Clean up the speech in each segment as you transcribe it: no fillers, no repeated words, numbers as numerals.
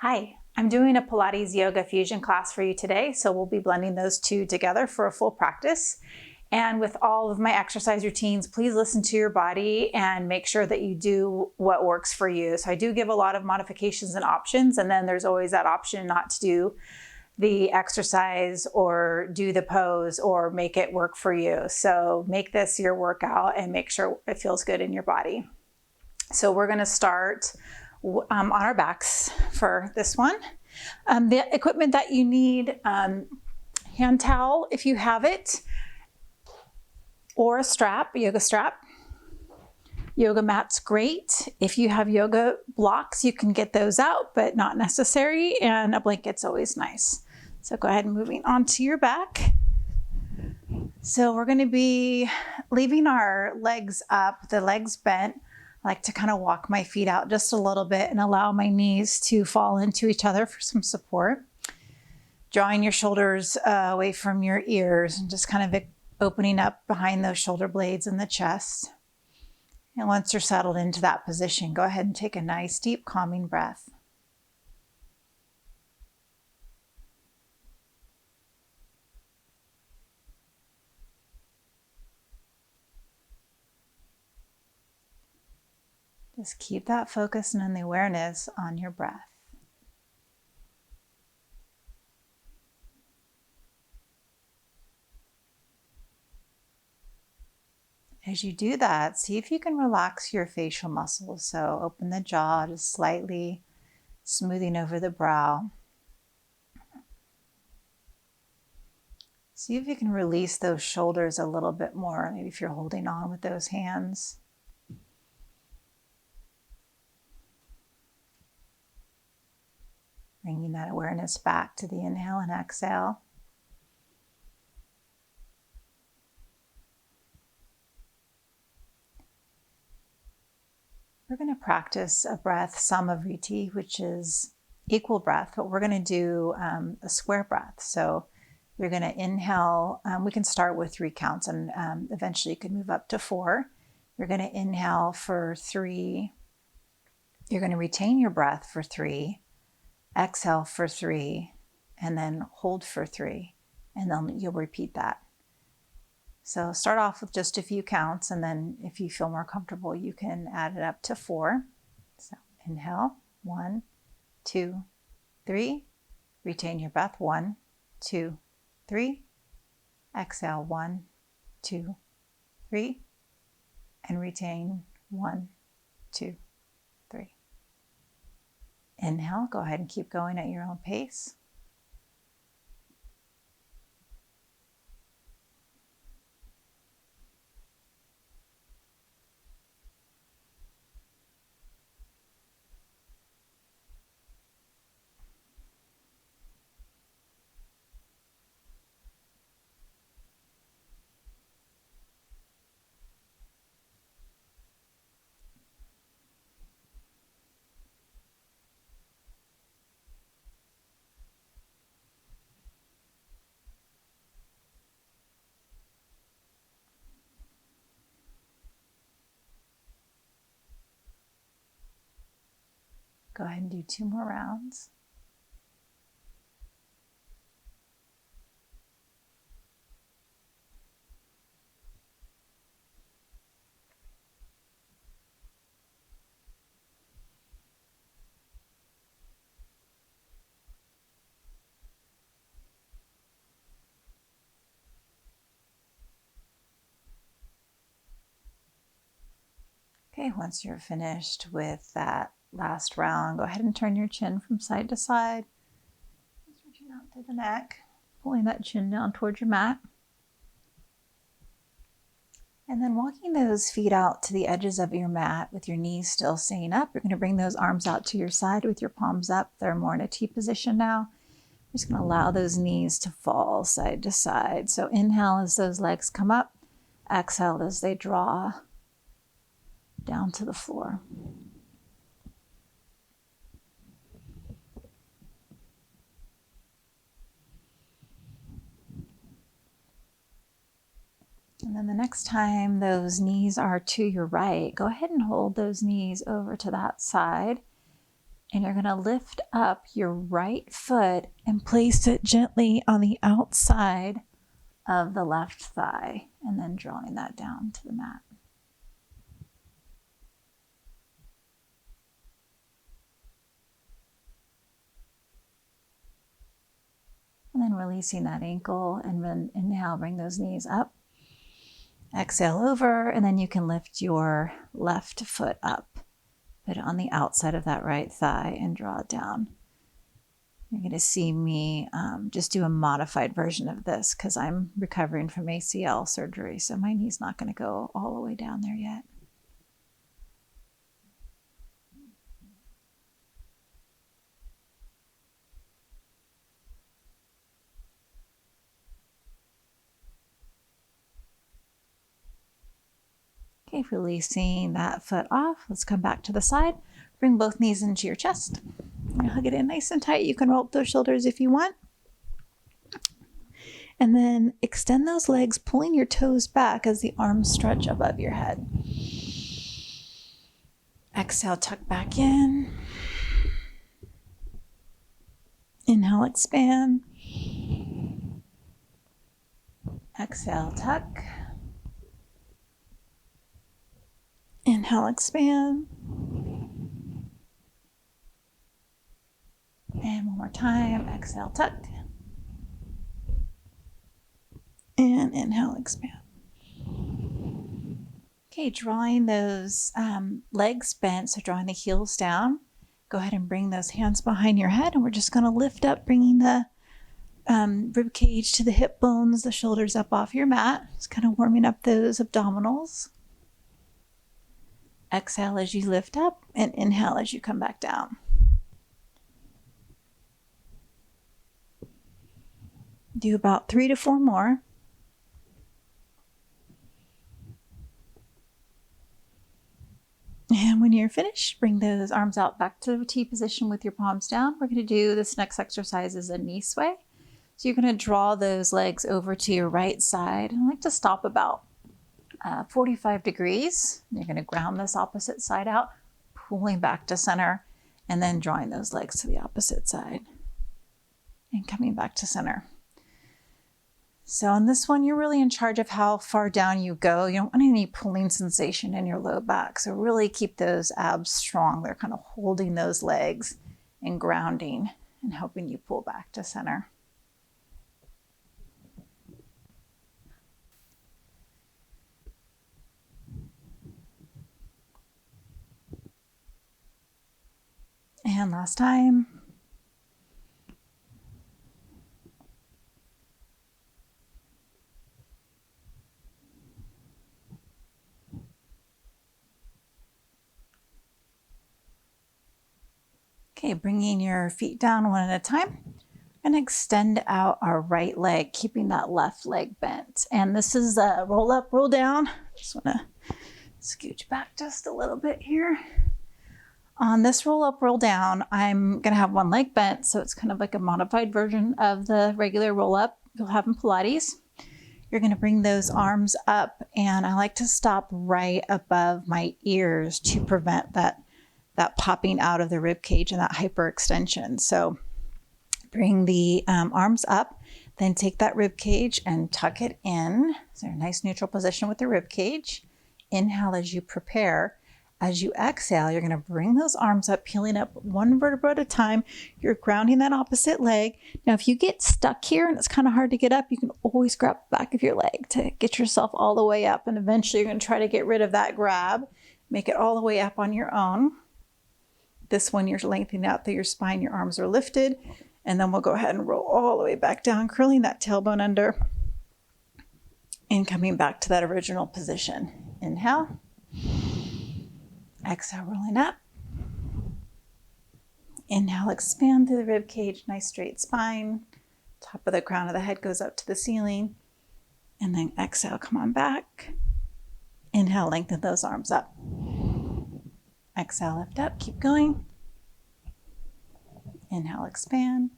Hi, I'm doing a Pilates Yoga Fusion class for you today, so we'll be blending those two together for a full practice. And with all of my exercise routines, please listen to your body and make sure that you do what works for you. So I do give a lot of modifications and options, and then there's always that option not to do the exercise or do the pose or make it work for you. So make this your workout and make sure it feels good in your body. So we're going to start on our backs for this one. The equipment that you need, hand towel if you have it, or a strap, a yoga strap. Yoga mat's great. If you have yoga blocks, you can get those out, but not necessary, and a blanket's always nice. So go ahead and moving onto your back. So we're going to be leaving our legs up, the legs bent. I like to kind of walk my feet out just a little bit and allow my knees to fall into each other for some support. Drawing your shoulders away from your ears and just kind of opening up behind those shoulder blades in the chest. And once you're settled into that position, go ahead and take a nice deep calming breath. Just keep that focus and the awareness on your breath. As you do that, see if you can relax your facial muscles. So open the jaw, just slightly smoothing over the brow. See if you can release those shoulders a little bit more, maybe if you're holding on with those hands. Bringing that awareness back to the inhale and exhale. We're going to practice a breath, samavriti, which is equal breath, but we're going to do a square breath. So you're going to inhale. We can start with 3 counts and eventually you can move up to 4. You're going to inhale for 3. You're going to retain your breath for 3. Exhale for 3, and then hold for 3, and then you'll repeat that. So start off with just a few counts, and then if you feel more comfortable, you can add it up to 4. So inhale, 1, 2, 3. Retain your breath, 1, 2, 3. Exhale, 1, 2, 3. And retain, 1, 2, 3. Inhale, go ahead and keep going at your own pace. Go ahead and do 2 more rounds. Okay, once you're finished with that last round, go ahead and turn your chin from side to side. Reaching out through the neck, pulling that chin down towards your mat. And then walking those feet out to the edges of your mat with your knees still staying up. You're going to bring those arms out to your side with your palms up. They're more in a T position now. You're just going to allow those knees to fall side to side. So inhale as those legs come up. Exhale as they draw down to the floor. And then the next time those knees are to your right, go ahead and hold those knees over to that side And you're going to lift up your right foot and place it gently on the outside of the left thigh, and then drawing that down to the mat. And then releasing that ankle, and then inhale, bring those knees up. Exhale over, and then you can lift your left foot up. Put it on the outside of that right thigh and draw it down. You're going to see me just do a modified version of this because I'm recovering from ACL surgery, so my knee's not going to go all the way down there yet. Okay, releasing that foot off. Let's come back to the side. Bring both knees into your chest. Hug it in nice and tight. You can roll up those shoulders if you want. And then extend those legs, pulling your toes back as the arms stretch above your head. Exhale, tuck back in. Inhale, expand. Exhale, tuck. Inhale, expand. And one more time. Exhale, tuck. And inhale, expand. Okay, drawing those legs bent, so drawing the heels down. Go ahead and bring those hands behind your head, and we're just going to lift up, bringing the rib cage to the hip bones, the shoulders up off your mat. Just kind of warming up those abdominals. Exhale as you lift up, and inhale as you come back down. Do about 3 to 4 more. And when you're finished, bring those arms out back to the T position with your palms down. We're going to do this next exercise as a knee sway. So you're going to draw those legs over to your right side. I like to stop about 45 degrees. You're going to ground this opposite side out, pulling back to center, and then drawing those legs to the opposite side and coming back to center. So on this one, you're really in charge of how far down you go. You don't want any pulling sensation in your low back. So really keep those abs strong. They're kind of holding those legs and grounding and helping you pull back to center. And last time. Okay, bringing your feet down one at a time and extend out our right leg, keeping that left leg bent. And this is a roll up, roll down. Just want to scooch back just a little bit here. On this roll up, roll down, I'm going to have one leg bent, so it's kind of like a modified version of the regular roll up you'll have in Pilates. You're going to bring those arms up, and I like to stop right above my ears to prevent that popping out of the rib cage and that hyperextension. So bring the arms up, then take that rib cage and tuck it in. So a nice neutral position with the rib cage. Inhale as you prepare. As you exhale, you're going to bring those arms up, peeling up one vertebra at a time. You're grounding that opposite leg. Now, if you get stuck here and it's kind of hard to get up, you can always grab the back of your leg to get yourself all the way up. And eventually you're going to try to get rid of that grab, make it all the way up on your own. This one, you're lengthening out through your spine, your arms are lifted. And then we'll go ahead and roll all the way back down, curling that tailbone under and coming back to that original position. Inhale. Exhale, rolling up. Inhale, expand through the rib cage, nice straight spine. Top of the crown of the head goes up to the ceiling. And then exhale, come on back. Inhale, lengthen those arms up. Exhale, lift up, keep going. Inhale, expand.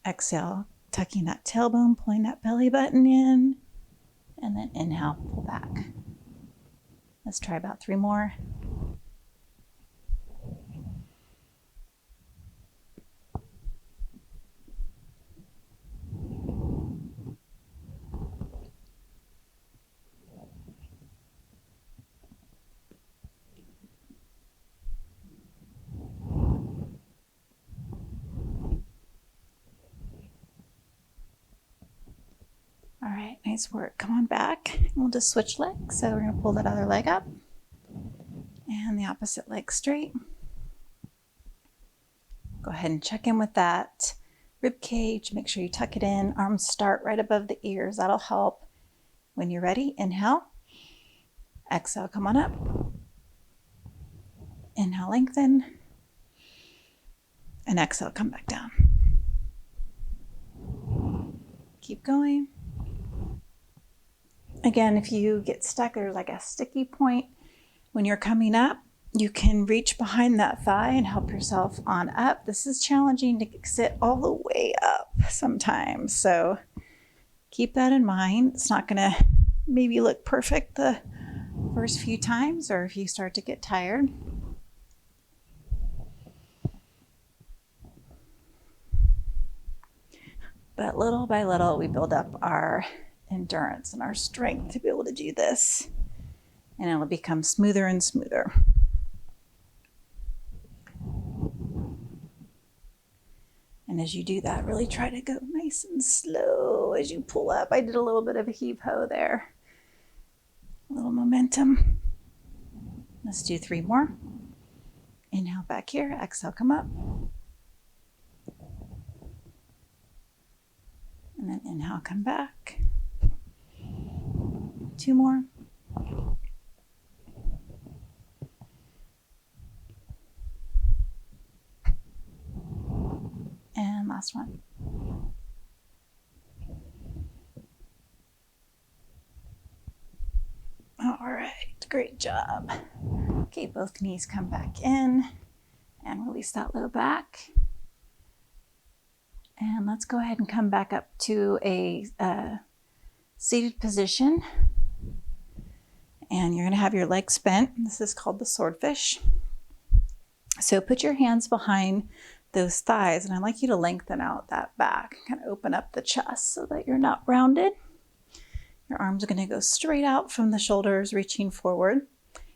Exhale, tucking that tailbone, pulling that belly button in. And then inhale, pull back. Let's try about 3 more. Nice work. Come on back. We'll just switch legs. So we're going to pull that other leg up and the opposite leg straight. Go ahead and check in with that rib cage. Make sure you tuck it in. Arms start right above the ears. That'll help. When you're ready, inhale. Exhale, come on up. Inhale, lengthen. And exhale, come back down. Keep going. Again, if you get stuck, there's like a sticky point. When you're coming up, you can reach behind that thigh and help yourself on up. This is challenging to sit all the way up sometimes. So keep that in mind. It's not gonna maybe look perfect the first few times, or if you start to get tired. But little by little, we build up our endurance and our strength to be able to do this. And it'll become smoother and smoother. And as you do that, really try to go nice and slow as you pull up. I did a little bit of a heave-ho there. A little momentum. Let's do 3 more. Inhale back here, exhale, come up. And then inhale, come back. 2 more. And last one. All right, great job. Okay, both knees come back in and release that low back. And let's go ahead and come back up to a seated position. And you're gonna have your legs bent. This is called the Swordfish. So put your hands behind those thighs, and I'd like you to lengthen out that back, kind of open up the chest so that you're not rounded. Your arms are going to go straight out from the shoulders, reaching forward,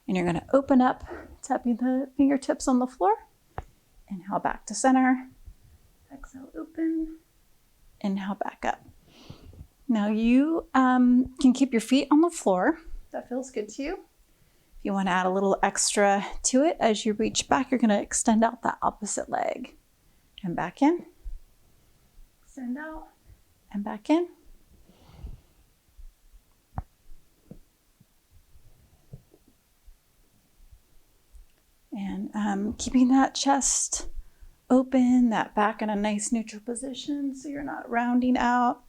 and you're going to open up, tapping the fingertips on the floor. Inhale back to center. Exhale, open. Inhale back up. Now you can keep your feet on the floor. That feels good to you. If you want to add a little extra to it, as you reach back, you're going to extend out that opposite leg. And back in, extend out, and back in. And keeping that chest open, that back in a nice neutral position so you're not rounding out.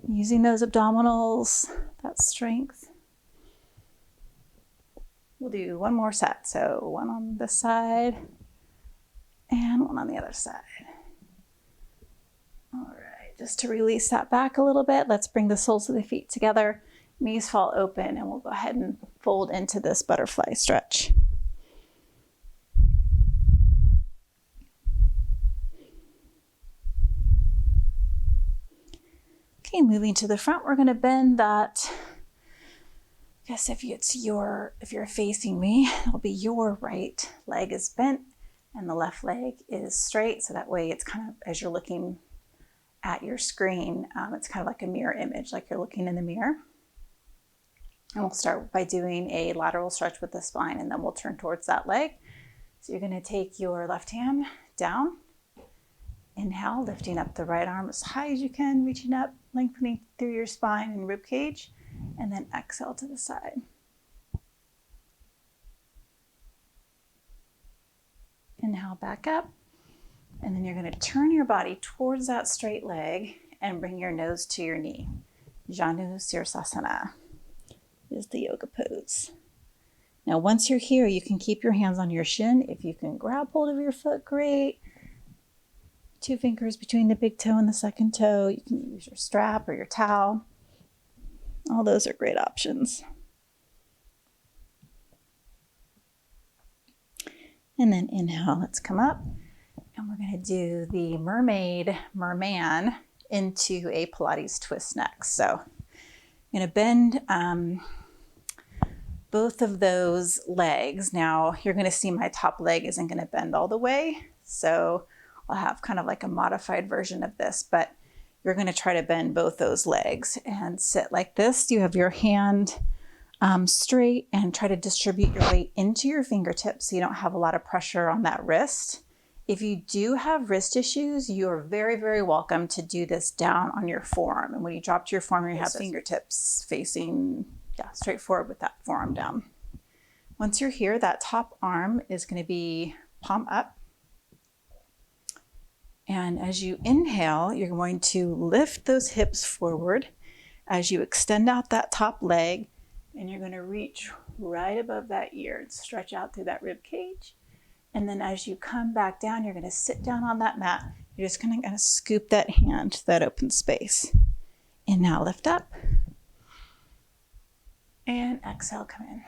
Using those abdominals, that strength. We'll do 1 more set. So 1 on this side. And 1 on the other side. All right, just to release that back a little bit, let's bring the soles of the feet together. Knees fall open, and we'll go ahead and fold into this butterfly stretch. Okay, moving to the front, we're going to bend that. I guess if you're facing me, it'll be your right leg is bent and the left leg is straight. So that way it's kind of, as you're looking at your screen, it's kind of like a mirror image, like you're looking in the mirror. And we'll start by doing a lateral stretch with the spine, and then we'll turn towards that leg. So you're going to take your left hand down. Inhale, lifting up the right arm as high as you can, reaching up, lengthening through your spine and rib cage, and then exhale to the side. Inhale back up, and then you're going to turn your body towards that straight leg and bring your nose to your knee. Janu Sirsasana is the yoga pose. Now, once you're here, you can keep your hands on your shin. If you can grab hold of your foot, great. 2 fingers between the big toe and the second toe. You can use your strap or your towel. All those are great options. And then inhale, let's come up. And we're going to do the Mermaid Moorman into a Pilates Twist next. So I'm going to bend both of those legs. Now you're going to see my top leg isn't going to bend all the way. So I'll have kind of like a modified version of this, but you're going to try to bend both those legs and sit like this. You have your hand straight and try to distribute your weight into your fingertips so you don't have a lot of pressure on that wrist. If you do have wrist issues, you are very, very welcome to do this down on your forearm. And when you drop to your forearm, you have fingertips facing straight forward with that forearm down. Once you're here, that top arm is going to be palm up. And as you inhale, you're going to lift those hips forward as you extend out that top leg, and you're going to reach right above that ear and stretch out through that rib cage. And then as you come back down, you're going to sit down on that mat. You're just going to scoop that hand to that open space. And now lift up. And exhale, come in.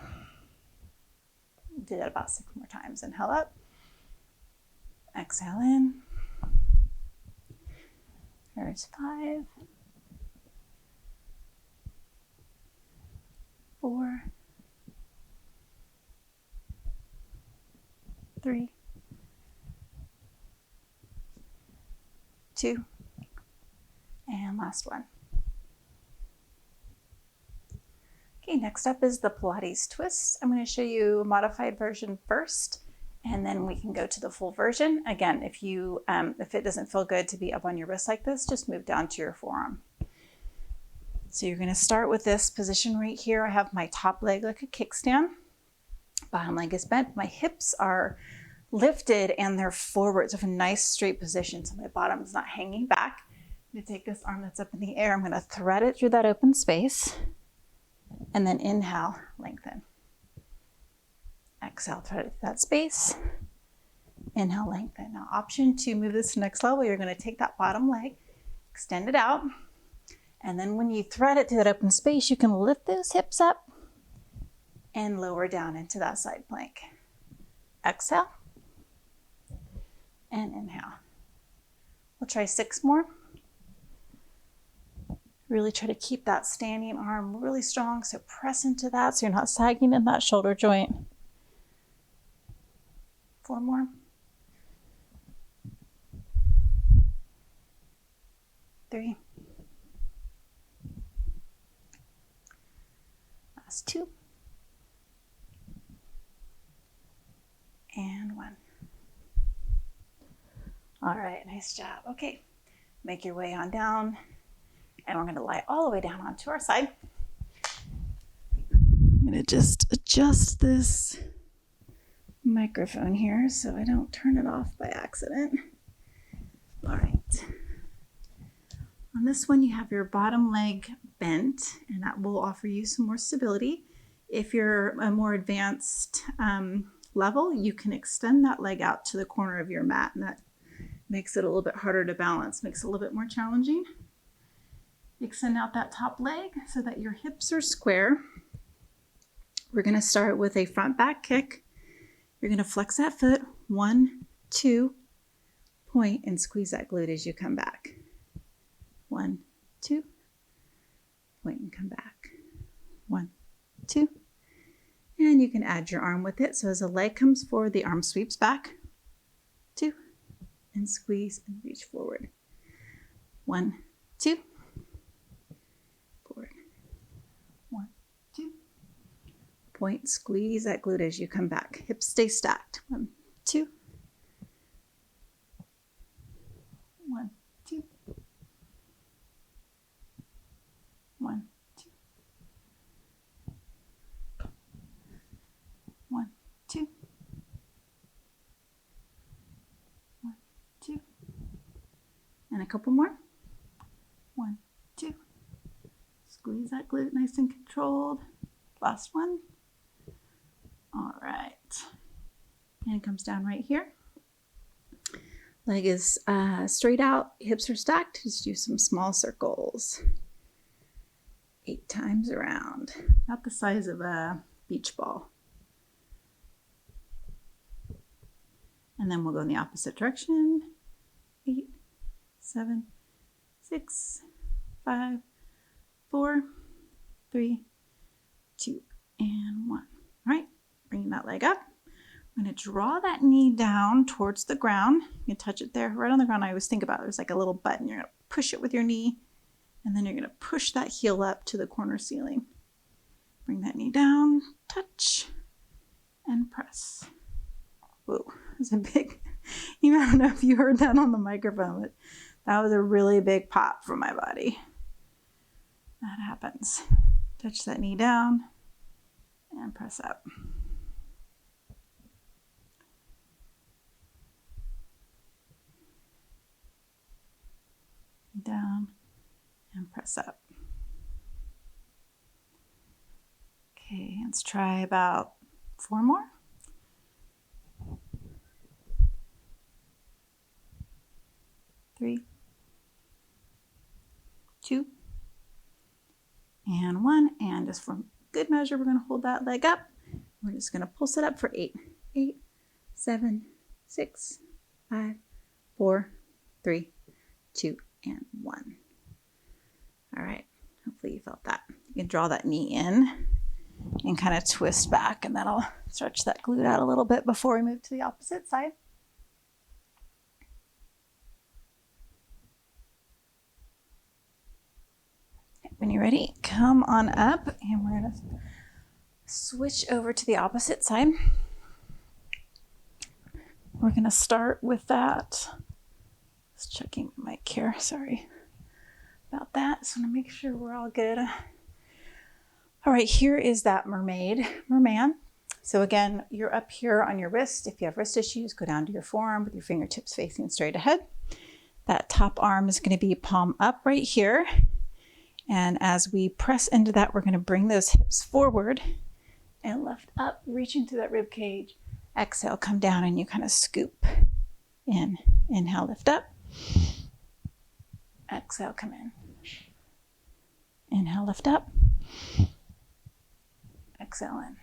Do that about 6 more times. Inhale up. Exhale in. There's 5. 4. 3. 2. And last one. Okay, next up is the Pilates Twist. I'm going to show you a modified version first, and then we can go to the full version. Again, if it doesn't feel good to be up on your wrist like this, just move down to your forearm. So you're going to start with this position right here. I have my top leg like a kickstand. Bottom leg is bent. My hips are lifted and they're forward. So I have a nice straight position. So my bottom is not hanging back. I'm going to take this arm that's up in the air. I'm going to thread it through that open space. And then inhale, lengthen. Exhale, thread it through that space. Inhale, lengthen. Now, option to move this to the next level, you're going to take that bottom leg, extend it out. And then when you thread it through that open space, you can lift those hips up and lower down into that side plank. Exhale and inhale. We'll try 6 more. Really try to keep that standing arm really strong, so press into that so you're not sagging in that shoulder joint. 4 more. 3. Last 2. And 1. All right, nice job. Okay, make your way on down. And we're going to lie all the way down onto our side. I'm going to just adjust this microphone here so I don't turn it off by accident. All right. On this one, you have your bottom leg bent, and that will offer you some more stability. If you're a more advanced level, you can extend that leg out to the corner of your mat, and that makes it a little bit harder to balance, makes it a little bit more challenging. Extend out that top leg so that your hips are square. We're going to start with a front back kick. You're going to flex that foot, 1, 2, point, and squeeze that glute as you come back. 1, 2, point and come back. 1, 2. And you can add your arm with it. So as the leg comes forward, the arm sweeps back. 2, and squeeze and reach forward. 1, 2. 1, 2. Point, squeeze that glute as you come back. Hips stay stacked. 1, 2. 1, 2. 1, 2. 1, 2. 1, 2. And a couple more. 1, 2. Squeeze that glute nice and controlled. Last one. All right. And it comes down right here. Leg is straight out, hips are stacked. Just do some small circles. 8 times around. About the size of a beach ball. And then we'll go in the opposite direction. 8, 7, 6, 5, 4, 3, 2, and 1. All right, bringing that leg up. I'm going to draw that knee down towards the ground. You can touch it there, right on the ground. I always think about it. There's like a little button. You're going to push it with your knee, and then you're going to push that heel up to the corner ceiling. Bring that knee down, touch, and press. Whoa, that's a big, I don't know if you heard that on the microphone, but that was a really big pop from my body. That happens. Touch that knee down and press up. Down and press up. Okay, let's try about 4 more. 3, 2, and 1. And just for good measure, we're going to hold that leg up. We're just going to pulse it up for 8. 8, 7, 6, 5, 4, 3, 2, and 1. All right, hopefully you felt that. You can draw that knee in and kind of twist back, and that'll stretch that glute out a little bit before we move to the opposite side. When you're ready, come on up, and we're going to switch over to the opposite side. We're going to start with that. Just checking my mic here, sorry about that. Just want to make sure we're all good. All right, here is that Merman. So again, you're up here on your wrist. If you have wrist issues, go down to your forearm with your fingertips facing straight ahead. That top arm is going to be palm up right here. And as we press into that, we're going to bring those hips forward and lift up, reaching through that rib cage. Exhale, come down, and you kind of scoop in. Inhale, lift up. Exhale, come in. Inhale, lift up. Exhale in.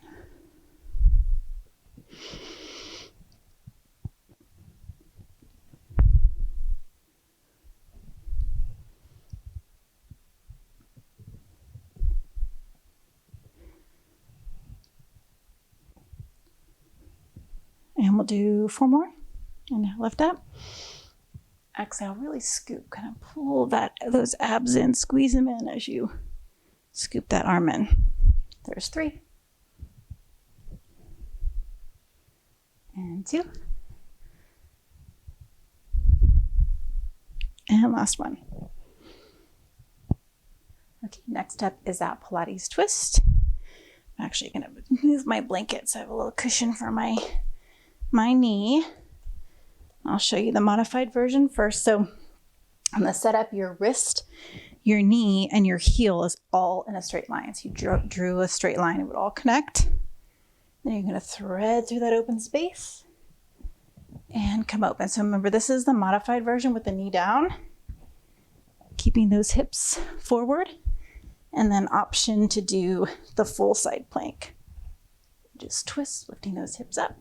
And we'll do 4 more. Inhale, lift up. Exhale, really scoop, kind of pull those abs in, squeeze them in as you scoop that arm in. There's 3. And 2. And last one. Okay, next up is that Pilates Twist. I'm actually going to move my blanket so I have a little cushion for my knee. I'll show you the modified version first. So on the setup, your wrist, your knee, and your heel is all in a straight line. So you drew a straight line, it would all connect. Then you're going to thread through that open space and come open. So remember, this is the modified version with the knee down, keeping those hips forward, and then option to do the full side plank. Just twist, lifting those hips up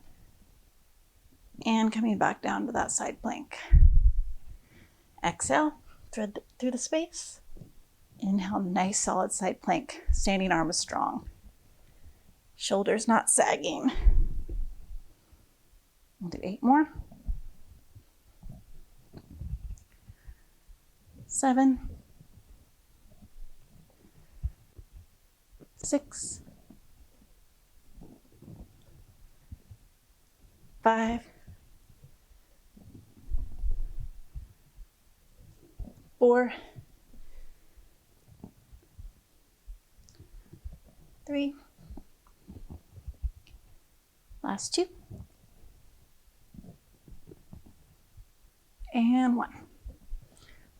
and coming back down to that side plank. Exhale, thread through the space. Inhale, nice solid side plank. Standing arm is strong. Shoulders not sagging. We'll do 8 more. 7. 6. 5. 4. 3. Last 2. And 1.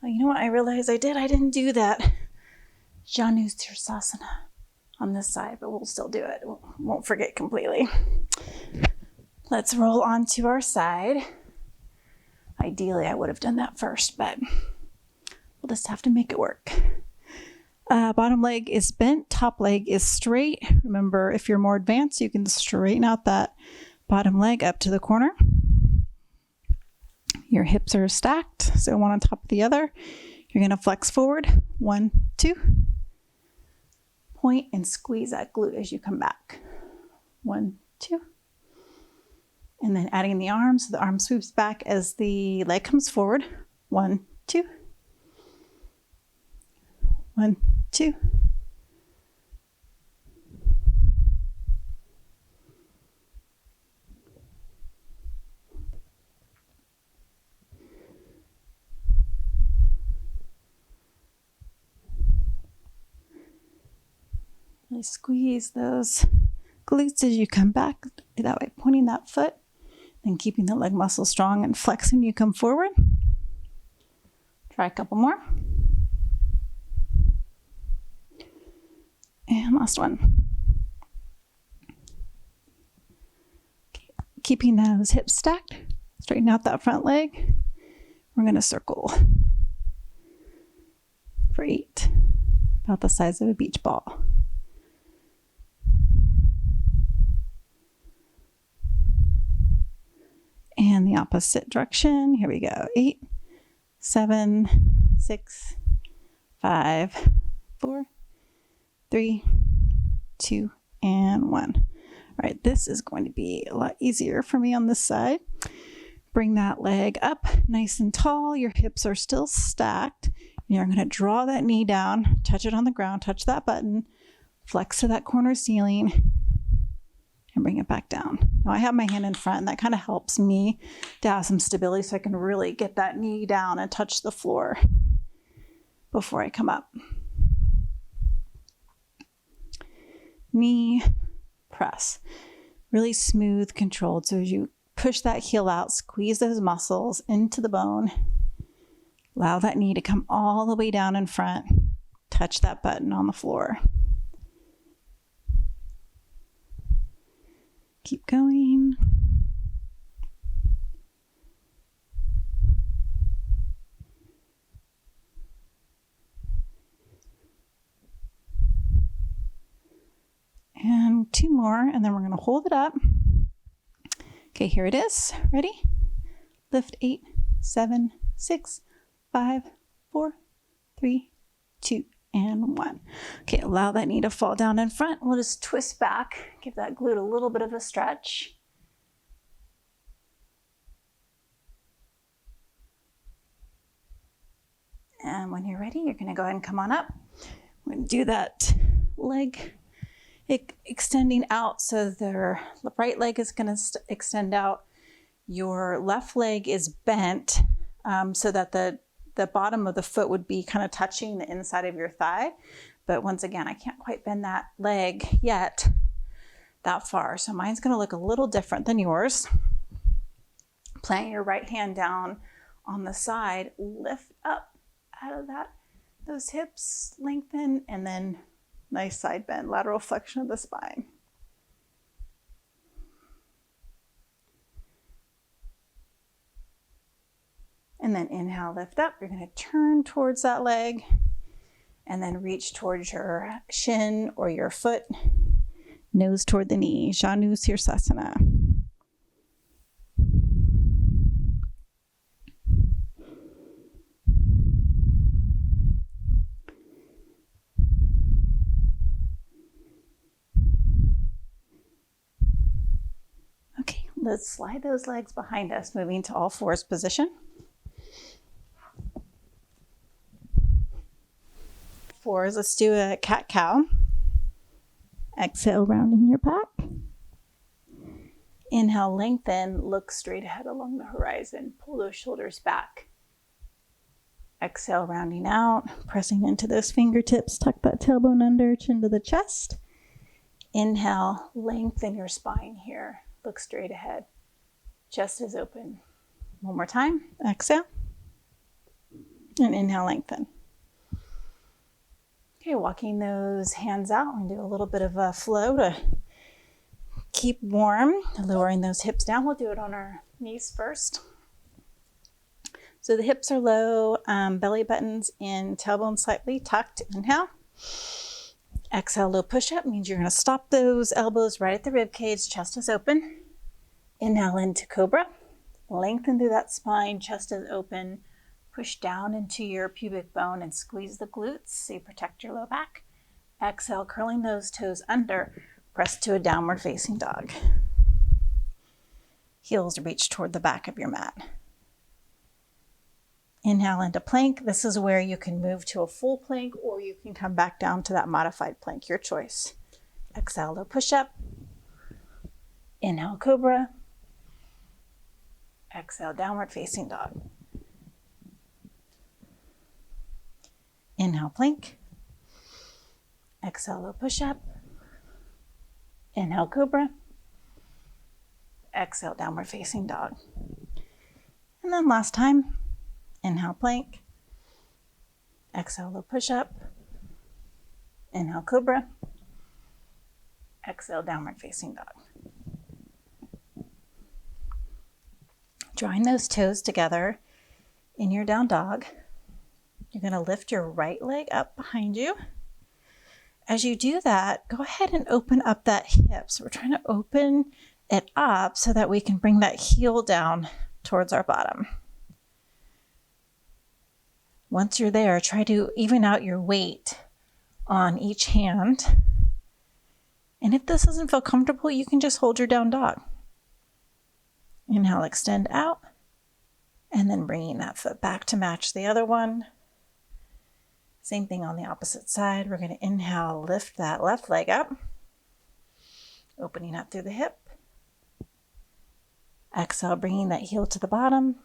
Oh, you know what I realized I didn't do that Shavasana on this side, but we'll still do it. Won't forget completely. Let's roll onto our side. Ideally, I would have done that first, but we'll just have to make it work. Bottom leg is bent, top leg is straight. Remember, if you're more advanced, you can straighten out that bottom leg up to the corner. Your hips are stacked, so one on top of the other. You're going to flex forward. 1, 2. Point and squeeze that glute as you come back. 1, 2. And then adding the arm, so the arm swoops back as the leg comes forward. 1, 2. 1, 2. Really squeeze those glutes as you come back. That way, pointing that foot, then keeping the leg muscle strong and flexing when you come forward. Try a couple more. And last one. Okay. Keeping those hips stacked. Straighten out that front leg. We're going to circle for 8, about the size of a beach ball. And the opposite direction. Here we go. 8, 7, 6, 5, 4, 3, 2, and 1. All right, this is going to be a lot easier for me on this side. Bring that leg up nice and tall. Your hips are still stacked. You're going to draw that knee down, touch it on the ground, touch that button, flex to that corner ceiling, and bring it back down. Now I have my hand in front, and that kind of helps me to have some stability so I can really get that knee down and touch the floor before I come up. Knee press, really smooth, controlled. So as you push that heel out, squeeze those muscles into the bone, allow that knee to come all the way down in front, touch that button on the floor. Keep going. And 2 more, and then we're going to hold it up. Okay, here it is. Ready? Lift 8, 7, 6, 5, 4, 3, 2, and 1. Okay, allow that knee to fall down in front. We'll just twist back, give that glute a little bit of a stretch. And when you're ready, you're gonna go ahead and come on up. We're gonna do that leg extending out, so the right leg is gonna extend out. Your left leg is bent so that the bottom of the foot would be kind of touching the inside of your thigh. But once again, I can't quite bend that leg yet that far. So mine's gonna look a little different than yours. Plant your right hand down on the side, lift up out of that, those hips, lengthen, and then nice side bend, lateral flexion of the spine. And then inhale, lift up. You're going to turn towards that leg and then reach towards your shin or your foot, nose toward the knee, Janu Sirsasana. Okay, let's slide those legs behind us, moving to all fours position. Fours, let's do a cat-cow. Exhale, rounding your back. Inhale, lengthen, look straight ahead along the horizon. Pull those shoulders back. Exhale, rounding out, pressing into those fingertips. Tuck that tailbone under, chin to the chest. Inhale, lengthen your spine here. Look straight ahead. Chest is open. One more time. Exhale. And inhale, lengthen. Okay, walking those hands out. We'll do a little bit of a flow to keep warm. Lowering those hips down. We'll do it on our knees first. So the hips are low, belly buttons in, tailbone slightly tucked. Inhale. Exhale, low push-up means you're going to stop those elbows right at the rib cage. Chest is open. Inhale into cobra. Lengthen through that spine. Chest is open. Push down into your pubic bone and squeeze the glutes so you protect your low back. Exhale, curling those toes under. Press to a downward facing dog. Heels reach toward the back of your mat. Inhale into plank. This is where you can move to a full plank or you can come back down to that modified plank, your choice. Exhale to push up. Inhale, cobra. Exhale, downward facing dog. Inhale, plank. Exhale, low push up. Inhale, cobra. Exhale, downward facing dog. And then last time, inhale, plank. Exhale, low push up. Inhale, cobra. Exhale, downward facing dog. Drawing those toes together in your down dog. You're going to lift your right leg up behind you. As you do that, go ahead and open up that hip. So we're trying to open it up so that we can bring that heel down towards our bottom. Once you're there, try to even out your weight on each hand. And if this doesn't feel comfortable, you can just hold your down dog. Inhale, extend out, and then bringing that foot back to match the other one. Same thing on the opposite side. We're going to inhale, lift that left leg up, opening up through the hip. Exhale, bringing that heel to the bottom.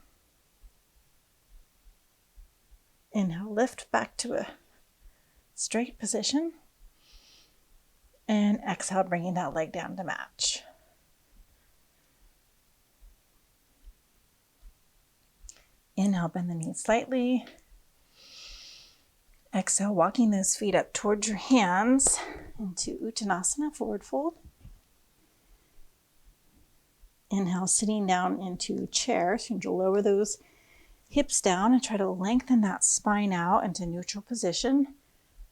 Inhale, lift back to a straight position. And exhale, bringing that leg down to match. Inhale, bend the knees slightly. Exhale, walking those feet up towards your hands into Uttanasana, forward fold. Inhale, sitting down into chair. So you'll lower those hips down and try to lengthen that spine out into neutral position.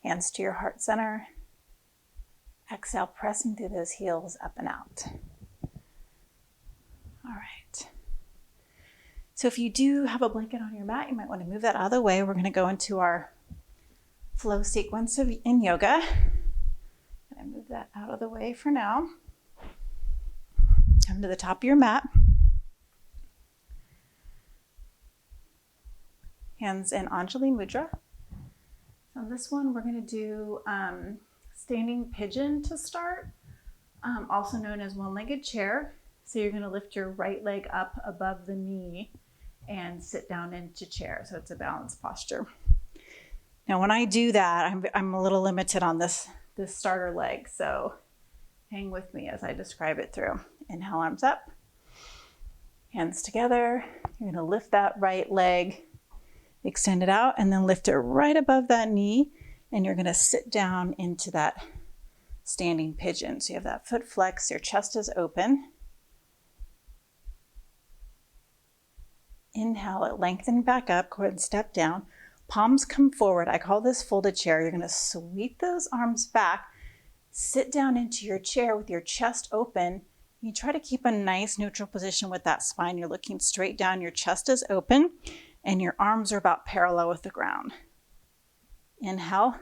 Hands to your heart center. Exhale, pressing through those heels up and out. All right. So if you do have a blanket on your mat, you might want to move that out of the way. We're going to go into our flow sequence in yoga. I'm going to move that out of the way for now. Come to the top of your mat. Hands in Anjali Mudra. On this one, we're going to do standing pigeon to start, also known as one-legged chair. So you're going to lift your right leg up above the knee and sit down into chair. So it's a balanced posture. Now, when I do that, I'm a little limited on this starter leg. So hang with me as I describe it through. Inhale, arms up, hands together. You're going to lift that right leg, extend it out, and then lift it right above that knee. And you're going to sit down into that standing pigeon. So you have that foot flexed, your chest is open. Inhale it, lengthen back up, go ahead and step down. Palms come forward. I call this folded chair. You're going to sweep those arms back, sit down into your chair with your chest open. You try to keep a nice neutral position with that spine. You're looking straight down, your chest is open, and your arms are about parallel with the ground. Inhale,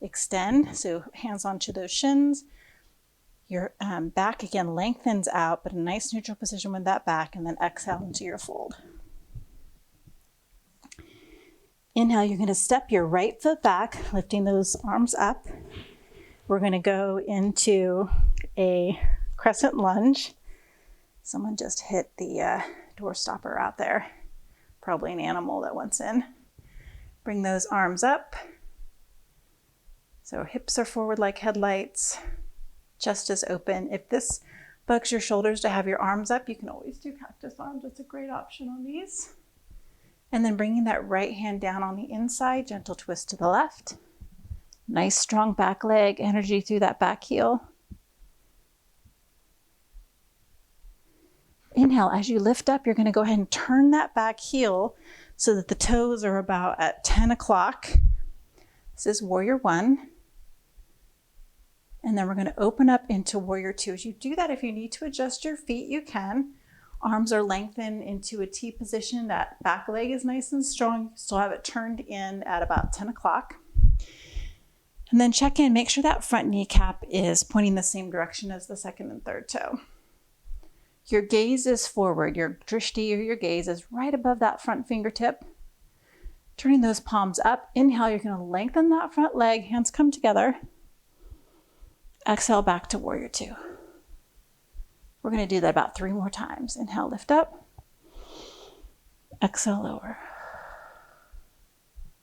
extend, so hands onto those shins. Your back again lengthens out, but a nice neutral position with that back, and then exhale into your fold. Inhale, you're going to step your right foot back, lifting those arms up. We're going to go into a Crescent Lunge. Someone just hit the door stopper out there. Probably an animal that wants in. Bring those arms up. So hips are forward like headlights. Chest is open. If this bugs your shoulders to have your arms up, you can always do cactus arms. It's a great option on these. And then bringing that right hand down on the inside, gentle twist to the left. Nice strong back leg, energy through that back heel. Inhale, as you lift up, you're going to go ahead and turn that back heel so that the toes are about at 10 o'clock. This is Warrior One. And then we're going to open up into Warrior Two. As you do that, if you need to adjust your feet, you can. Arms are lengthened into a T position. That back leg is nice and strong. You still have it turned in at about 10 o'clock. And then check in, make sure that front kneecap is pointing the same direction as the second and third toe. Your gaze is forward. Your drishti or your gaze is right above that front fingertip. Turning those palms up. Inhale, you're going to lengthen that front leg. Hands come together. Exhale, back to warrior two. We're going to do that about 3 more times. Inhale, lift up. Exhale, lower.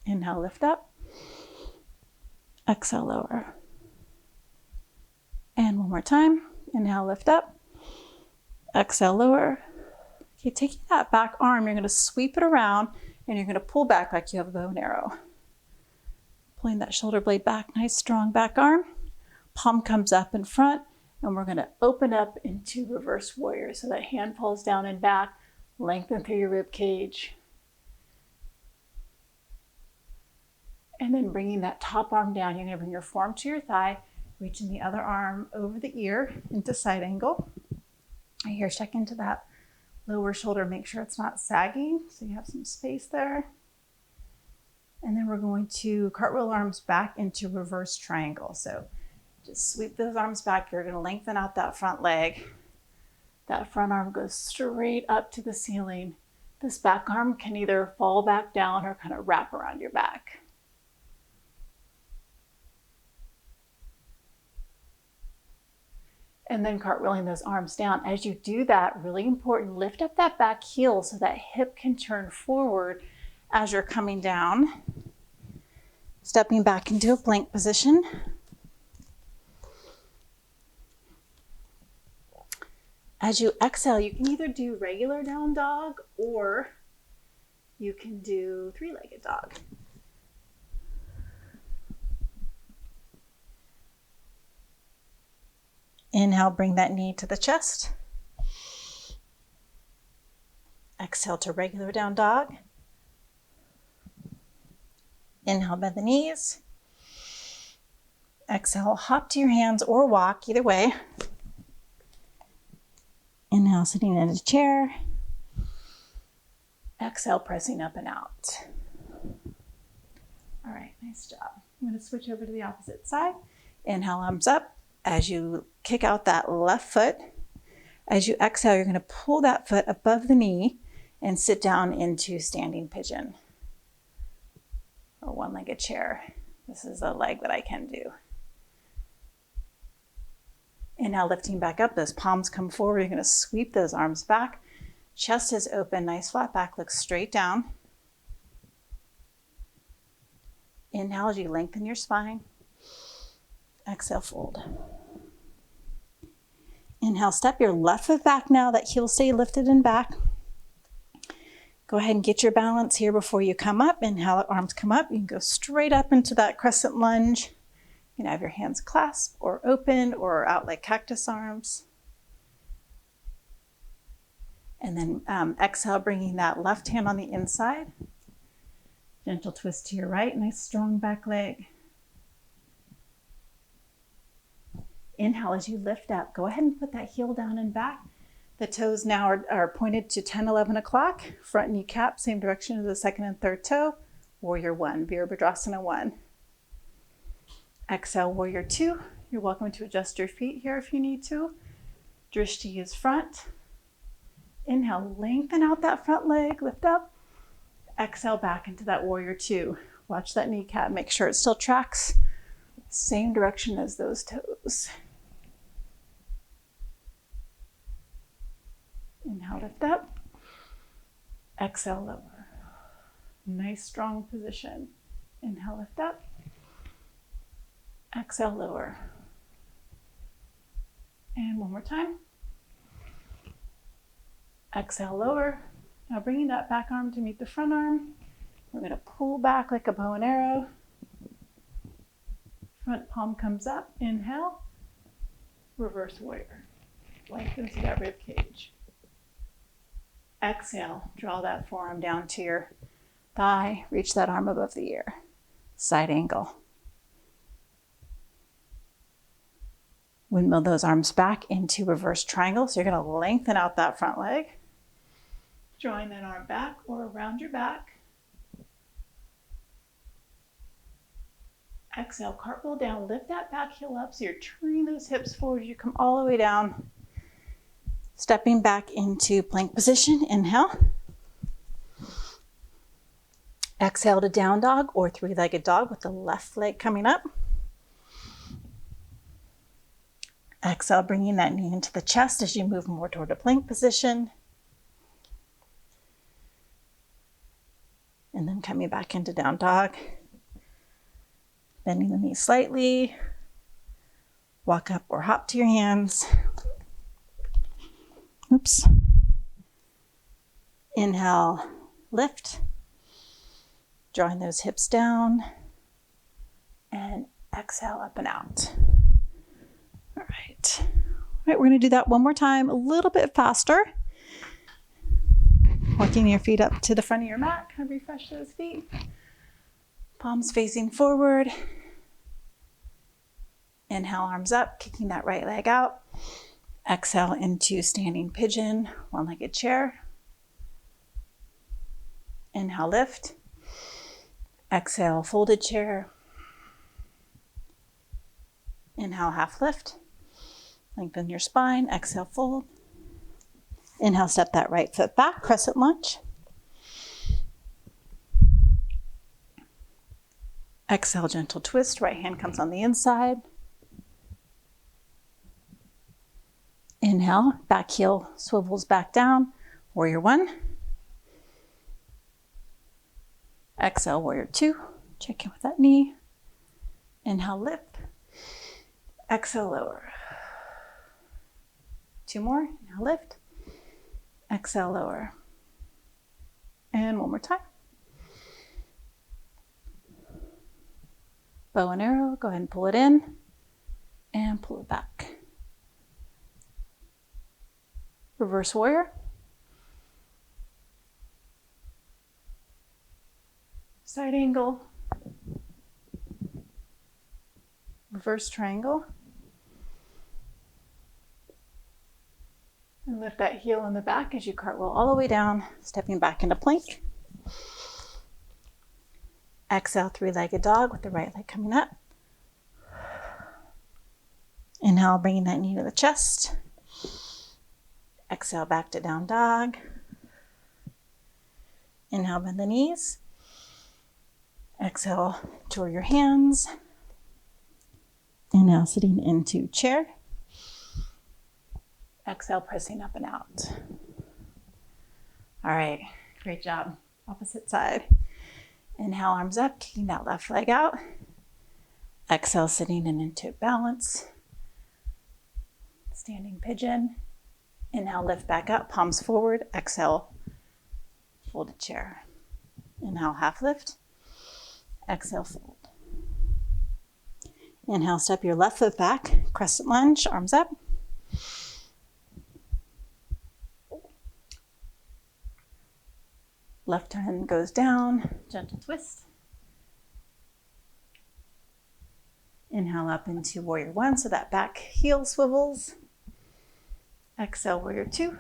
Inhale, lift up. Exhale, lower. And 1 more time. Inhale, lift up. Exhale, lower. Okay, taking that back arm, you're going to sweep it around and you're going to pull back like you have a bow and arrow. Pulling that shoulder blade back, nice strong back arm. Palm comes up in front and we're going to open up into reverse warrior. So that hand falls down and back, lengthen through your rib cage. And then bringing that top arm down, you're going to bring your forearm to your thigh, reaching the other arm over the ear into side angle. And here, check into that lower shoulder, make sure it's not sagging, so you have some space there. And then we're going to cartwheel arms back into reverse triangle. So just sweep those arms back. You're going to lengthen out that front leg. That front arm goes straight up to the ceiling. This back arm can either fall back down or kind of wrap around your back. And then cartwheeling those arms down. As you do that, really important, lift up that back heel so that hip can turn forward as you're coming down. Stepping back into a plank position. As you exhale, you can either do regular down dog or you can do three-legged dog. Inhale, bring that knee to the chest. Exhale to regular down dog. Inhale, bend the knees. Exhale, hop to your hands or walk, either way. Inhale, sitting in a chair. Exhale, pressing up and out. All right, nice job. I'm going to switch over to the opposite side. Inhale, arms up. As you kick out that left foot, as you exhale, you're going to pull that foot above the knee and sit down into standing pigeon or one-legged chair. This is a leg that I can do. And now lifting back up, those palms come forward. You're going to sweep those arms back. Chest is open, nice flat back, look straight down. Inhale as you lengthen your spine. Exhale, fold. Inhale, step your left foot back now. That heel stay lifted and back. Go ahead and get your balance here before you come up. Inhale, arms come up. You can go straight up into that crescent lunge. You can have your hands clasped or open or out like cactus arms. And then exhale, bringing that left hand on the inside. Gentle twist to your right. Nice strong back leg. Inhale as you lift up. Go ahead and put that heel down and back. The toes now are pointed to 10, 11 o'clock. Front kneecap, same direction as the second and third toe. Warrior one, Virabhadrasana 1. Exhale, warrior 2. You're welcome to adjust your feet here if you need to. Drishti is front. Inhale, lengthen out that front leg, lift up. Exhale, back into that warrior 2. Watch that kneecap, make sure it still tracks. Same direction as those toes. Inhale, lift up. Exhale, lower. Nice strong position. Inhale, lift up. Exhale, lower. And one more time. Exhale, lower. Now bringing that back arm to meet the front arm. We're going to pull back like a bow and arrow. Front palm comes up. Inhale. Reverse warrior. Lengthen through that rib cage. Exhale, draw that forearm down to your thigh, reach that arm above the ear. Side angle. Windmill those arms back into reverse triangle. So you're going to lengthen out that front leg. Drawing that arm back or around your back. Exhale, cartwheel down, lift that back heel up so you're turning those hips forward. You come all the way down. Stepping back into plank position, inhale. Exhale to down dog or three-legged dog with the left leg coming up. Exhale, bringing that knee into the chest as you move more toward a plank position. And then coming back into down dog. Bending the knee slightly. Walk up or hop to your hands. Oops. Inhale, lift. Drawing those hips down. And exhale up and out. All right. All right, we're going to do that one more time, a little bit faster. Walking your feet up to the front of your mat. Kind of refresh those feet. Palms facing forward. Inhale, arms up, kicking that right leg out. Exhale into standing pigeon, one-legged chair. Inhale, lift. Exhale, folded chair. Inhale, half lift. Lengthen your spine. Exhale, fold. Inhale, step that right foot back, crescent lunge. Exhale, gentle twist. Right hand comes on the inside. Inhale, back heel swivels back down. Warrior one. Exhale, warrior two. Check in with that knee. Inhale, lift. Exhale, lower. Two more. Inhale, lift. Exhale, lower. And one more time. Bow and arrow. Go ahead and pull it in and pull it back. Reverse warrior. Side angle. Reverse triangle. And lift that heel in the back as you cartwheel all the way down, stepping back into plank. Exhale, three-legged dog with the right leg coming up. Inhale, bringing that knee to the chest. Exhale, back to down dog. Inhale, bend the knees. Exhale, draw your hands. Inhale, sitting into chair. Exhale, pressing up and out. All right, great job. Opposite side. Inhale, arms up, kicking that left leg out. Exhale, sitting in into balance. Standing pigeon. Inhale, lift back up, palms forward. Exhale, folded chair. Inhale, half lift. Exhale, fold. Inhale, step your left foot back, crescent lunge, arms up. Left hand goes down, gentle twist. Inhale up into warrior one, so that back heel swivels. Exhale, warrior two.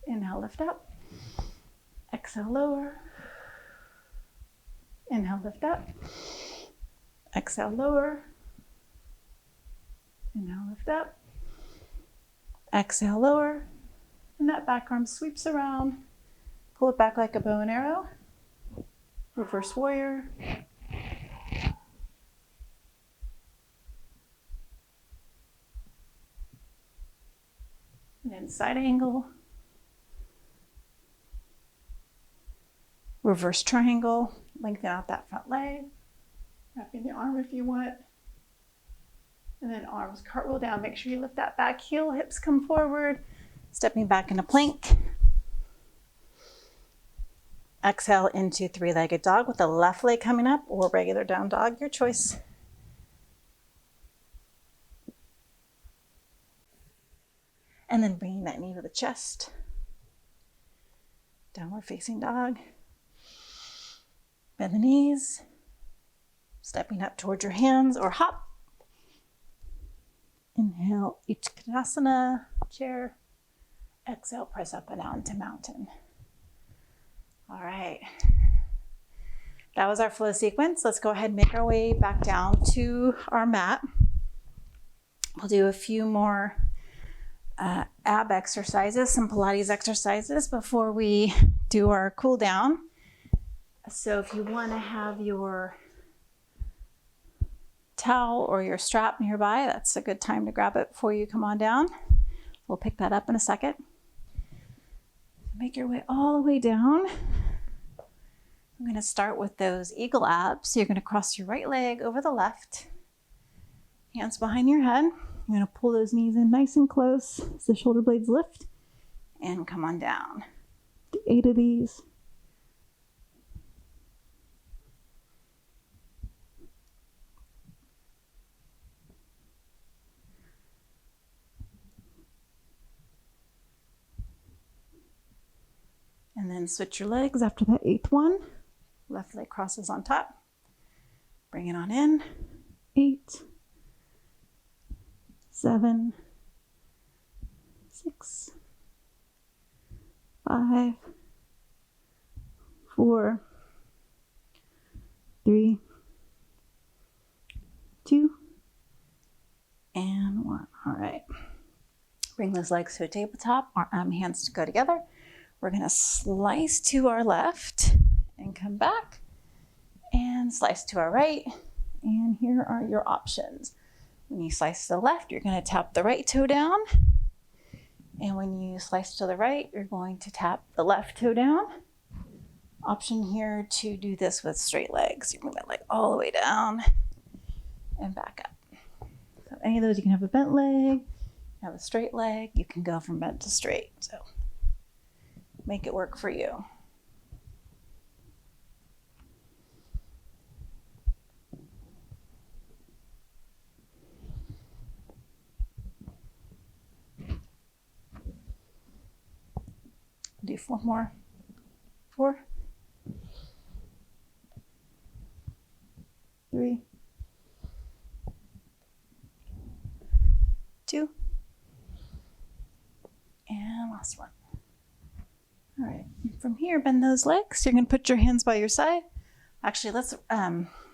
Inhale, lift up. Exhale, lower. Inhale, lift up. Exhale, lower. Inhale, lift up. Exhale, lower. And that back arm sweeps around. Pull it back like a bow and arrow. Reverse warrior. And then side angle. Reverse triangle. Lengthen out that front leg. Wrapping the arm if you want. And then arms cartwheel down. Make sure you lift that back heel. Hips come forward. Stepping back into plank. Exhale into three-legged dog with the left leg coming up or regular down dog, your choice. And then bringing that knee to the chest. Downward facing dog. Bend the knees. Stepping up towards your hands or hop. Inhale, Uttanasana, chair. Exhale, press up and out into mountain. All right. That was our flow sequence. Let's go ahead and make our way back down to our mat. We'll do a few more ab exercises, some Pilates exercises before we do our cool down. So if you want to have your towel or your strap nearby, that's a good time to grab it before you come on down. We'll pick that up in a second. Make your way all the way down. I'm going to start with those eagle abs. So you're going to cross your right leg over the left, hands behind your head. You're going to pull those knees in nice and close as the shoulder blades lift and come on down. Do 8 of these. And then switch your legs after that 8th one. Left leg crosses on top. Bring it on in. 8, 7, 6, 5, 4, 3, 2, and 1. All right. Bring those legs to a tabletop. Hands to go together. We're going to slice to our left and come back and slice to our right. And here are your options. When you slice to the left, you're going to tap the right toe down. And when you slice to the right, you're going to tap the left toe down. Option here to do this with straight legs. You bring that leg all the way down and back up. So any of those, you can have a bent leg, have a straight leg. You can go from bent to straight. So make it work for you. Do 4 more. 4, 3, 2, and last one. All right, from here, bend those legs. You're going to put your hands by your side. Actually, let's,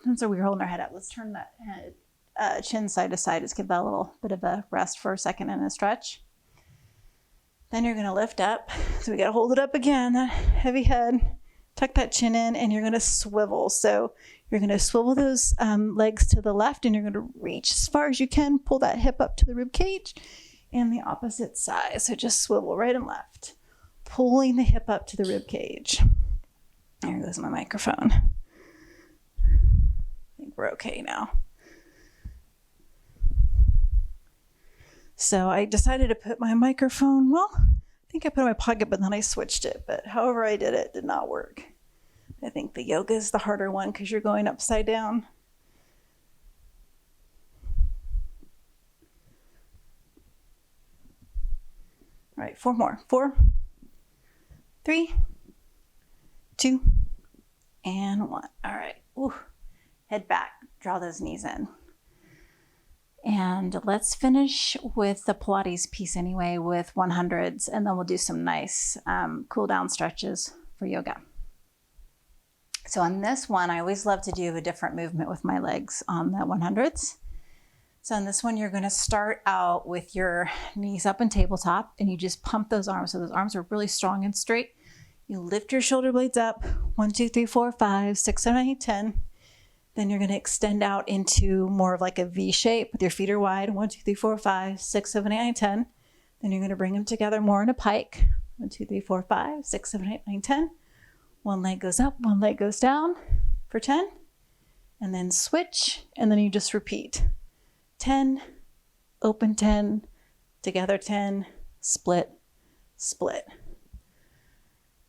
since we're holding our head up, let's turn that head, chin side to side. Just give that a little bit of a rest for a second and a stretch. Then you're going to lift up. So we got to hold it up again, that heavy head. Tuck that chin in, and you're going to swivel. So you're going to swivel those legs to the left, and you're going to reach as far as you can. Pull that hip up to the rib cage, and the opposite side. So just swivel right and left, pulling the hip up to the rib cage. There goes my microphone. I think we're okay now. So I decided to put my microphone, well, I think I put it in my pocket, but then I switched it. But however I did it, did not work. I think the yoga is the harder one because you're going upside down. All right, 4 more. 4, 3, 2, and 1. All right. Ooh. Head back. Draw those knees in. And let's finish with the Pilates piece anyway with 100s, and then we'll do some nice cool down stretches for yoga. So on this one, I always love to do a different movement with my legs on the 100s. So on this one, you're going to start out with your knees up in tabletop, and you just pump those arms. So those arms are really strong and straight. You lift your shoulder blades up. 1, 2, 3, 4, 5, 6, 7, 8, 10. Then you're going to extend out into more of like a V shape with your feet are wide. 1, 2, 3, 4, 5, 6, 7, 8, 9, 10. Then you're going to bring them together more in a pike. 1, 2, 3, 4, 5, 6, 7, 8, 9, 10. One leg goes up, one leg goes down for 10. And then switch, and then you just repeat. 10, open 10, together 10, split, split.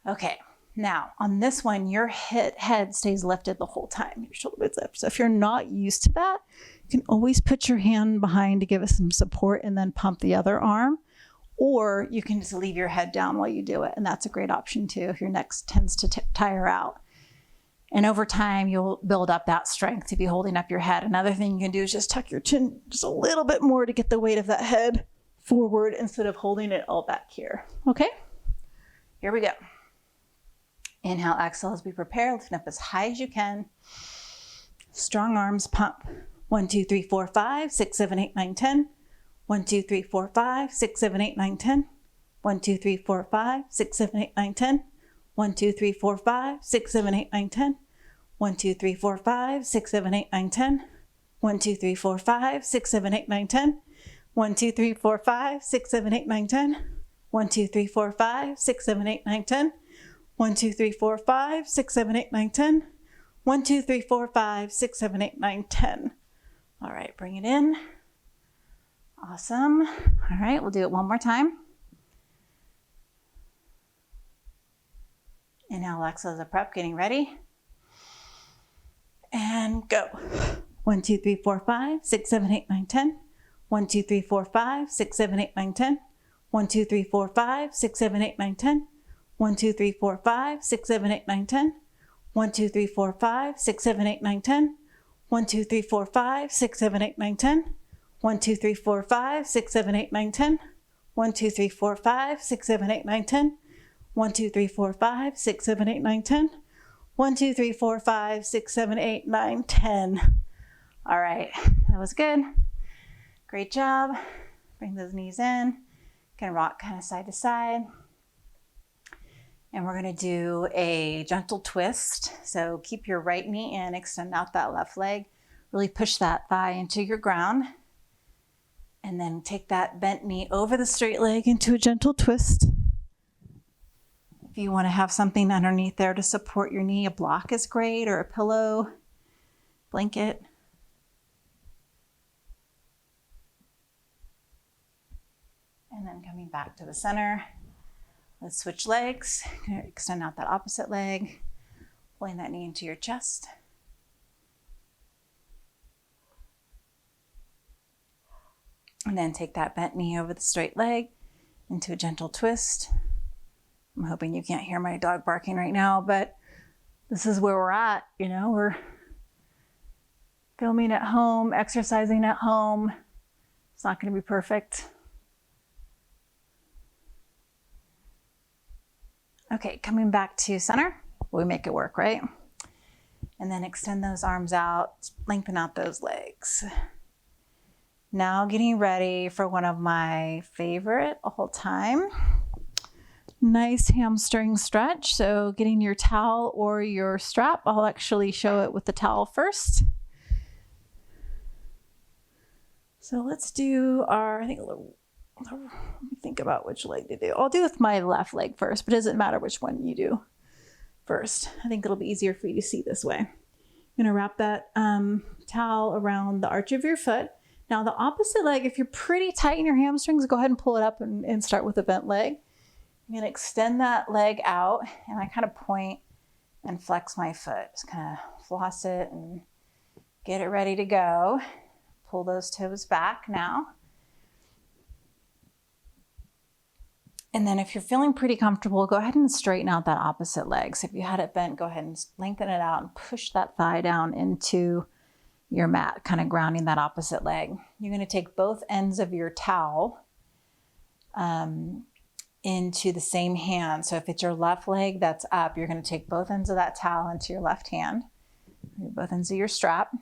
Okay. Now, on this one, your head stays lifted the whole time. Your shoulder blades up. So if you're not used to that, you can always put your hand behind to give it some support and then pump the other arm. Or you can just leave your head down while you do it. And that's a great option too if your neck tends to tire out. And over time, you'll build up that strength to be holding up your head. Another thing you can do is just tuck your chin just a little bit more to get the weight of that head forward instead of holding it all back here. Okay? Here we go. Inhale, exhale as we prepare. Lifting up as high as you can. Strong arms, pump. 1, 2, 3, 4, 5, 6, 7, 8, 9, 10. 1, 2, 3, 4, 5, 6, 7, 8, 9, 10. 1, 2, 3, 4, 5, 6, 7, 8, 9, 10. 1, 2, 3, 4, 5, 6, 7, 8, 9, 10. 1, 2, 3, 4, 5, 6, 7, 8, 9, 10. 1, 2, 3, 4, 5, 6, 7, 8, 9, 10. 1, 2, 3, 4, 5, 6, 7, 8, 9, 10. 1, 2, 3, 4, 5, 6, 7, 8, 9, 10. 1, 2, 3, 4, 5, 6, 7, 8, 9, 10. 1, 2, 3, 4, 5, 6, 7, 8, 9, 10. All right, bring it in. Awesome. All right, we'll do it one more time. Inhale, exhale as a prep, getting ready. And go. 1, 2, 3, 4, 5, 6, 7, 8, 9, 10. 1, 2, 3, 4, 5, 6, 7, 8, 9, 10. 1, 2, 3, 4, 5, 6, 7, 8, 9, 10. 1, 2, 3, 4, 5, 6, 7, 8, 9, 10. 1, 2, 3, 4, 5, 6, 7, 8, 9, 10. 1, 2, 3, 4, 5, 6, 7, 8, 9, 10. 1, 2, 3, 4, 5, 6, 7, 8, 9, 10. 1, 2, 3, 4, 5, 6, 7, 8, 9, 10. 1, 2, 3, 4, 5, 6, 7, 8, 9, 10. 1, 2, 3, 4, 5, 6, 7, 8, 9, 10. All right, that was good. Great job. Bring those knees in. Gonna rock kind of side to side. And we're gonna do a gentle twist. So keep your right knee in, extend out that left leg. Really push that thigh into your ground. And then take that bent knee over the straight leg into a gentle twist. If you want to have something underneath there to support your knee, a block is great, or a pillow, blanket. And then coming back to the center, let's switch legs. Extend out that opposite leg, pulling that knee into your chest. And then take that bent knee over the straight leg into a gentle twist. I'm hoping you can't hear my dog barking right now, but this is where we're at. You know, we're filming at home, exercising at home. It's not going to be perfect. Okay, coming back to center. We make it work, right? And then extend those arms out, lengthen out those legs. Now getting ready for one of my favorite all time. Nice hamstring stretch. So getting your towel or your strap. I'll actually show it with the towel first. So let's do our, let me think about which leg to do. I'll do with my left leg first, but it doesn't matter which one you do first. I think it'll be easier for you to see this way. I'm gonna wrap that towel around the arch of your foot. Now the opposite leg, if you're pretty tight in your hamstrings, go ahead and pull it up and start with a bent leg. I'm gonna extend that leg out and I kind of point and flex my foot. Just kind of floss it and get it ready to go. Pull those toes back now. And then if you're feeling pretty comfortable, go ahead and straighten out that opposite leg. So if you had it bent, go ahead and lengthen it out and push that thigh down into your mat, kind of grounding that opposite leg. You're going to take both ends of your towel into the same hand. So if it's your left leg that's up, you're going to take both ends of that towel into your left hand, both ends of your strap.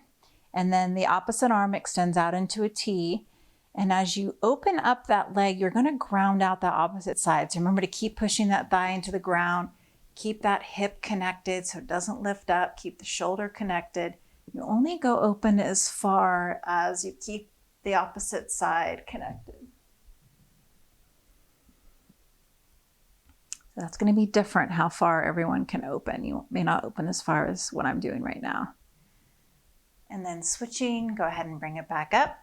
And then the opposite arm extends out into a T. And as you open up that leg, you're going to ground out that opposite side. So remember to keep pushing that thigh into the ground. Keep that hip connected so it doesn't lift up. Keep the shoulder connected. You only go open as far as you keep the opposite side connected. So that's going to be different how far everyone can open. You may not open as far as what I'm doing right now. And then switching, go ahead and bring it back up.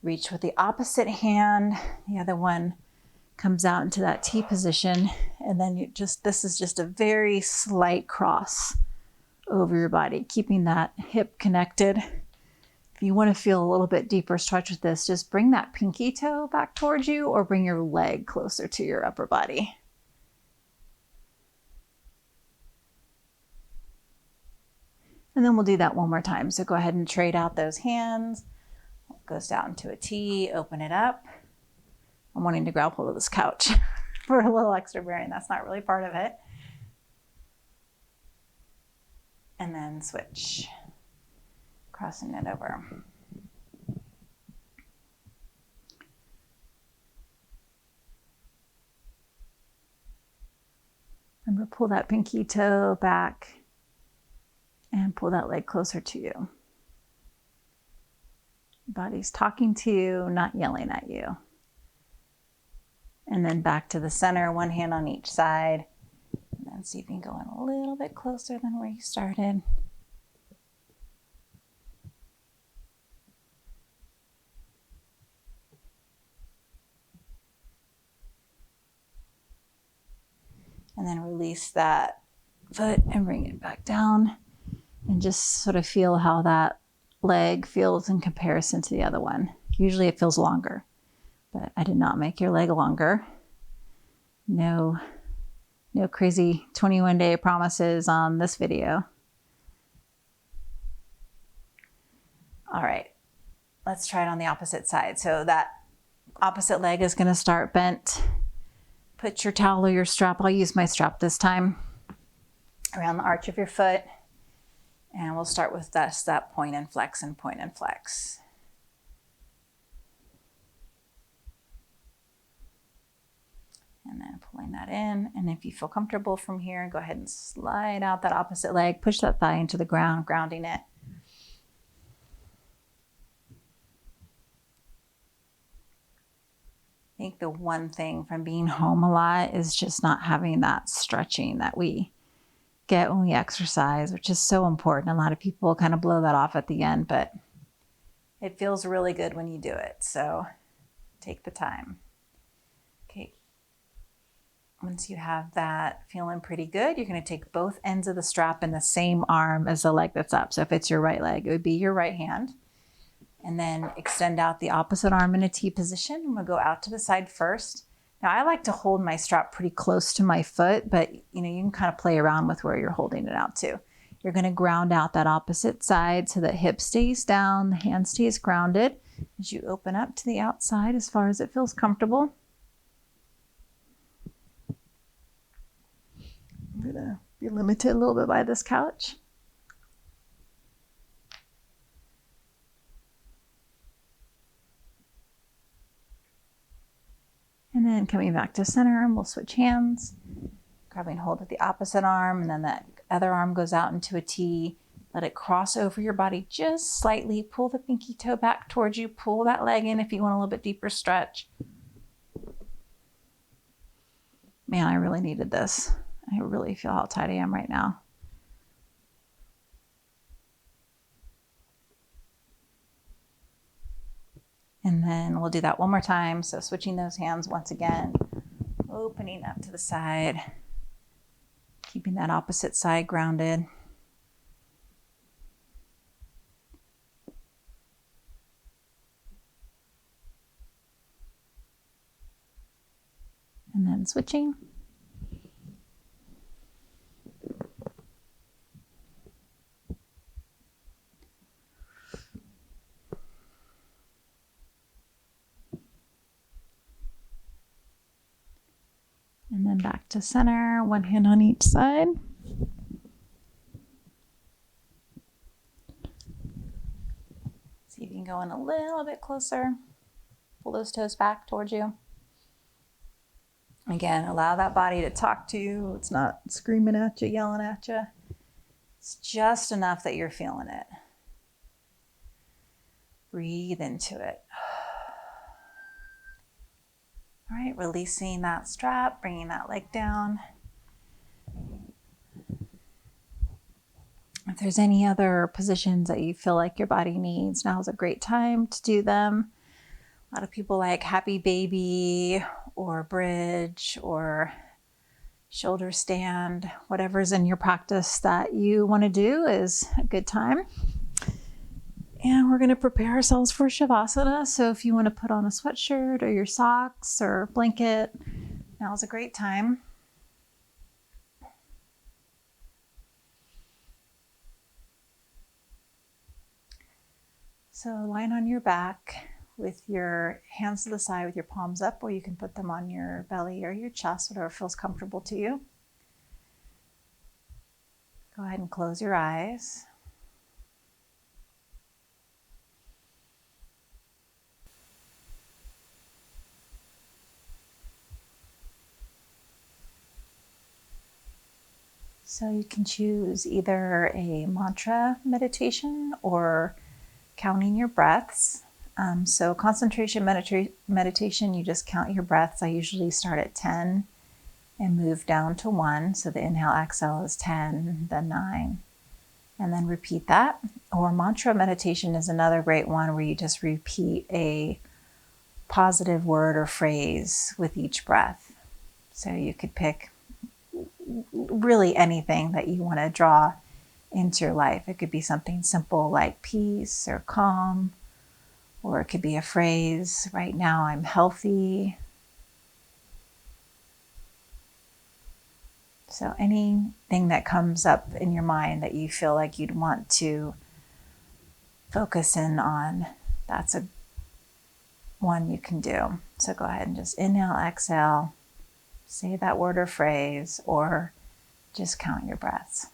Reach with the opposite hand. The other one comes out into that T position. And then this is just a very slight cross over your body, keeping that hip connected. If you want to feel a little bit deeper stretch with this, just bring that pinky toe back towards you or bring your leg closer to your upper body. And then we'll do that one more time. So go ahead and trade out those hands. It goes down to a T, open it up. I'm wanting to grab hold of this couch for a little extra bearing. That's not really part of it. And then switch, crossing it over. And Remember, pull that pinky toe back and pull that leg closer to you. Body's talking to you, not yelling at you. And then back to the center, one hand on each side. And then see if you can go in a little bit closer than where you started. And then release that foot and bring it back down. And just sort of feel how that leg feels in comparison to the other one. Usually it feels longer, but I did not make your leg longer. No crazy 21-day promises on this video. All right, let's try it on the opposite side. So that opposite leg is going to start bent. Put your towel or your strap, I'll use my strap this time, around the arch of your foot. And we'll start with that point and flex and point and flex. And then pulling that in. And if you feel comfortable from here, go ahead and slide out that opposite leg, push that thigh into the ground, grounding it. I think the one thing from being home a lot is just not having that stretching that we get when we exercise, which is so important. A lot of people kind of blow that off at the end, but it feels really good when you do it. So take the time. Okay. Once you have that feeling pretty good, you're going to take both ends of the strap in the same arm as the leg that's up. So if it's your right leg, it would be your right hand. And then extend out the opposite arm in a T position. And we'll go out to the side first. Now I like to hold my strap pretty close to my foot, but you can kind of play around with where you're holding it out to. You're going to ground out that opposite side so that hip stays down, the hand stays grounded as you open up to the outside as far as it feels comfortable. I'm going to be limited a little bit by this couch. And then coming back to center, and we'll switch hands, grabbing hold of the opposite arm, and then that other arm goes out into a T. Let it cross over your body just slightly. Pull the pinky toe back towards you. Pull that leg in if you want a little bit deeper stretch. Man, I really needed this. I really feel how tight I am right now. And then we'll do that one more time. So switching those hands once again, opening up to the side, keeping that opposite side grounded. And then switching. And then back to center, one hand on each side. See if you can go in a little bit closer. Pull those toes back towards you. Again, allow that body to talk to you. It's not screaming at you, yelling at you. It's just enough that you're feeling it. Breathe into it. All right, releasing that strap, bringing that leg down. If there's any other positions that you feel like your body needs, now's a great time to do them. A lot of people like happy baby or bridge or shoulder stand. Whatever's in your practice that you want to do is a good time. And we're going to prepare ourselves for Shavasana. So if you want to put on a sweatshirt or your socks or blanket, now's a great time. So lying on your back with your hands to the side with your palms up, or you can put them on your belly or your chest, whatever feels comfortable to you. Go ahead and close your eyes. So you can choose either a mantra meditation or counting your breaths. So concentration meditation, you just count your breaths. I usually start at 10 and move down to 1. So the inhale, exhale is 10, then 9, and then repeat that. Or mantra meditation is another great one where you just repeat a positive word or phrase with each breath. So you could pick really anything that you want to draw into your life. It could be something simple like peace or calm, or it could be a phrase, right now I'm healthy. So anything that comes up in your mind that you feel like you'd want to focus in on, that's a one you can do. So go ahead and just inhale, exhale, say that word or phrase, or just count your breaths.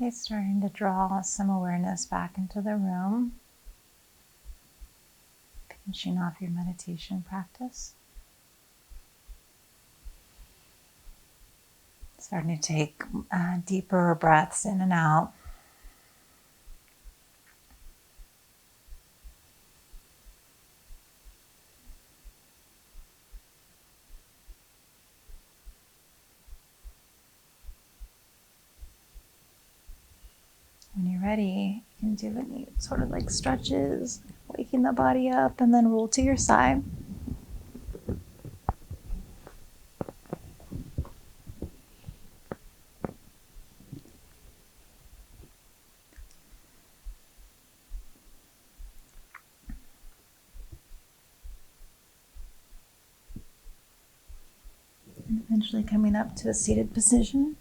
Okay, starting to draw some awareness back into the room, finishing off your meditation practice. Starting to take deeper breaths in and out. When you're ready, you can do any sort of like stretches, waking the body up, and then roll to your side. And eventually coming up to a seated position.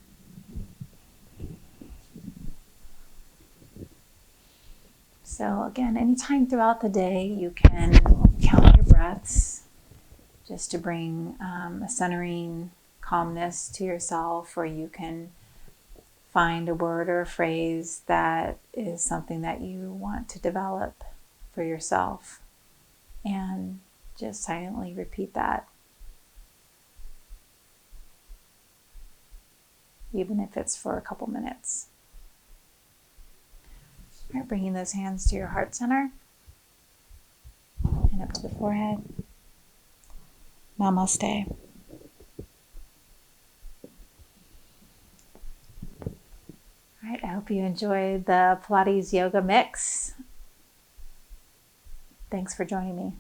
So again, anytime throughout the day, you can count your breaths just to bring a centering calmness to yourself, or you can find a word or a phrase that is something that you want to develop for yourself and just silently repeat that, even if it's for a couple minutes. All right, bringing those hands to your heart center and up to the forehead. Namaste. All right, I hope you enjoyed the Pilates yoga mix. Thanks for joining me.